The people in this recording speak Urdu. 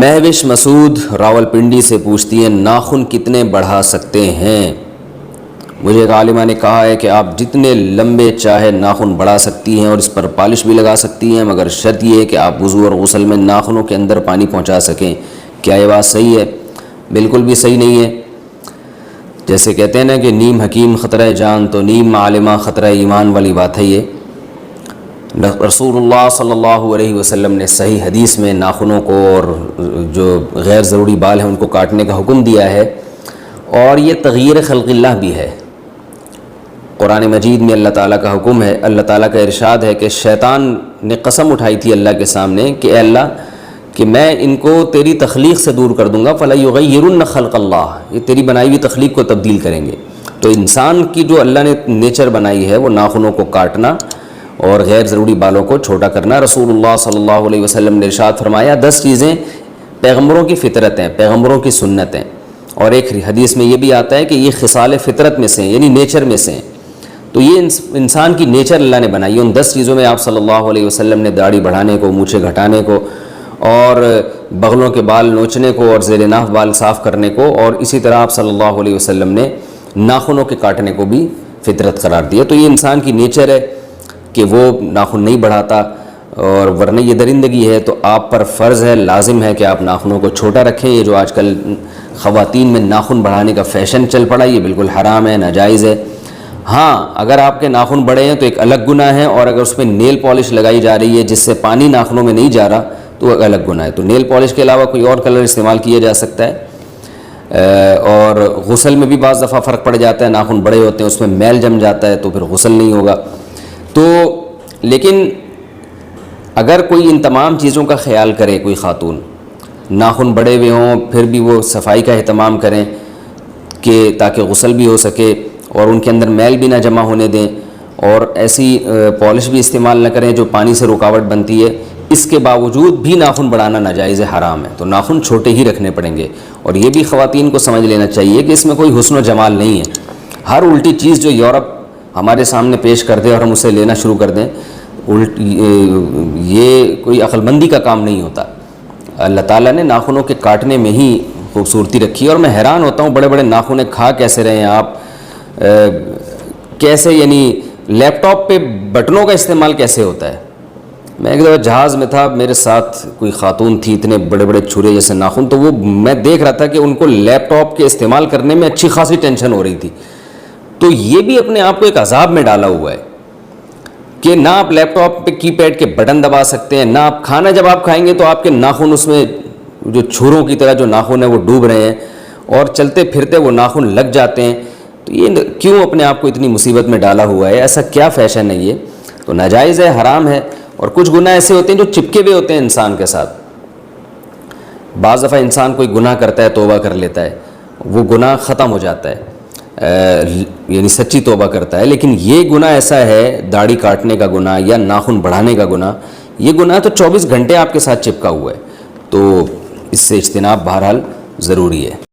مہوش مسعود راولپنڈی سے پوچھتی ہیں ناخن کتنے بڑھا سکتے ہیں؟ مجھے ایک عالمہ نے کہا ہے کہ آپ جتنے لمبے چاہے ناخن بڑھا سکتی ہیں اور اس پر پالش بھی لگا سکتی ہیں، مگر شرط یہ ہے کہ آپ وضو اور غسل میں ناخنوں کے اندر پانی پہنچا سکیں۔ کیا یہ بات صحیح ہے؟ بالکل بھی صحیح نہیں ہے۔ جیسے کہتے ہیں نا کہ نیم حکیم خطرہ جان تو نیم عالمہ خطرہ ایمان والی بات ہے۔ یہ رسول اللہ صلی اللہ علیہ وسلم نے صحیح حدیث میں ناخنوں کو اور جو غیر ضروری بال ہیں ان کو کاٹنے کا حکم دیا ہے، اور یہ تغییر خلق اللہ بھی ہے۔ قرآن مجید میں اللہ تعالیٰ کا حکم ہے، اللہ تعالیٰ کا ارشاد ہے کہ شیطان نے قسم اٹھائی تھی اللہ کے سامنے کہ اے اللہ کہ میں ان کو تیری تخلیق سے دور کر دوں گا، فَلَا يُغَيِّرُنَّ خَلْقَ اللَّهِ، یہ تیری بنائی ہوئی تخلیق کو تبدیل کریں گے۔ تو انسان کی جو اللہ نے نیچر بنائی ہے وہ ناخنوں کو کاٹنا اور غیر ضروری بالوں کو چھوٹا کرنا۔ رسول اللہ صلی اللہ علیہ وسلم نے ارشاد فرمایا 10 چیزیں پیغمبروں کی فطرت ہیں، پیغمبروں کی سنت ہیں، اور ایک حدیث میں یہ بھی آتا ہے کہ یہ خصال فطرت میں سے ہیں، یعنی نیچر میں سے ہیں۔ تو یہ انسان کی نیچر اللہ نے بنائی ہے۔ ان 10 چیزوں میں آپ صلی اللہ علیہ وسلم نے داڑھی بڑھانے کو، مونچھیں گھٹانے کو، اور بغلوں کے بال نوچنے کو، اور زیر ناف بال صاف کرنے کو، اور اسی طرح آپ صلی اللہ علیہ وسلم نے ناخنوں کے کاٹنے کو بھی فطرت قرار دیا۔ تو یہ انسان کی نیچر ہے کہ وہ ناخن نہیں بڑھاتا، اور ورنہ یہ درندگی ہے۔ تو آپ پر فرض ہے، لازم ہے کہ آپ ناخنوں کو چھوٹا رکھیں۔ یہ جو آج کل خواتین میں ناخن بڑھانے کا فیشن چل پڑا، یہ بالکل حرام ہے، ناجائز ہے۔ ہاں، اگر آپ کے ناخن بڑے ہیں تو ایک الگ گناہ ہے، اور اگر اس پہ نیل پالش لگائی جا رہی ہے جس سے پانی ناخنوں میں نہیں جا رہا تو وہ الگ گناہ ہے۔ تو نیل پالش کے علاوہ کوئی اور کلر استعمال کیا جا سکتا ہے۔ اور غسل میں بھی بعض دفعہ فرق پڑ جاتا ہے، ناخن بڑے ہوتے ہیں اس میں میل جم جاتا ہے تو پھر غسل نہیں ہوگا۔ تو لیکن اگر کوئی ان تمام چیزوں کا خیال کرے، کوئی خاتون ناخن بڑے ہوئے ہوں پھر بھی وہ صفائی کا اہتمام کریں کہ تاکہ غسل بھی ہو سکے اور ان کے اندر میل بھی نہ جمع ہونے دیں، اور ایسی پالش بھی استعمال نہ کریں جو پانی سے رکاوٹ بنتی ہے، اس کے باوجود بھی ناخن بڑھانا ناجائز ہے، حرام ہے۔ تو ناخن چھوٹے ہی رکھنے پڑیں گے، اور یہ بھی خواتین کو سمجھ لینا چاہیے کہ اس میں کوئی حسن و جمال نہیں ہے۔ ہر الٹی چیز جو یورپ ہمارے سامنے پیش کر دے اور ہم اسے لینا شروع کر دیں، یہ کوئی عقل مندی کا کام نہیں ہوتا۔ اللہ تعالیٰ نے ناخنوں کے کاٹنے میں ہی خوبصورتی رکھی ہے، اور میں حیران ہوتا ہوں بڑے بڑے ناخنیں کھا کیسے رہے ہیں آپ، کیسے یعنی لیپ ٹاپ پہ بٹنوں کا استعمال کیسے ہوتا ہے۔ میں ایک دفعہ جہاز میں تھا، میرے ساتھ کوئی خاتون تھی، اتنے بڑے بڑے چھرے جیسے ناخن، تو وہ میں دیکھ رہا تھا کہ ان کو لیپ ٹاپ کے استعمال کرنے میں اچھی خاصی ٹینشن ہو رہی تھی۔ تو یہ بھی اپنے آپ کو ایک عذاب میں ڈالا ہوا ہے کہ نہ آپ لیپ ٹاپ پہ کی پیڈ کے بٹن دبا سکتے ہیں، نہ آپ کھانا جب آپ کھائیں گے تو آپ کے ناخن اس میں جو چھروں کی طرح جو ناخن ہیں وہ ڈوب رہے ہیں، اور چلتے پھرتے وہ ناخن لگ جاتے ہیں۔ تو یہ کیوں اپنے آپ کو اتنی مصیبت میں ڈالا ہوا ہے؟ ایسا کیا فیشن ہے؟ یہ تو ناجائز ہے، حرام ہے۔ اور کچھ گناہ ایسے ہوتے ہیں جو چپکے ہوئے ہوتے ہیں انسان کے ساتھ۔ بعض دفعہ انسان کوئی گناہ کرتا ہے، توبہ کر لیتا ہے، وہ گناہ ختم ہو جاتا ہے، یعنی سچی توبہ کرتا ہے۔ لیکن یہ گناہ ایسا ہے، داڑھی کاٹنے کا گناہ یا ناخن بڑھانے کا گناہ، یہ گناہ تو 24 گھنٹے آپ کے ساتھ چپکا ہوا ہے۔ تو اس سے اجتناب بہرحال ضروری ہے۔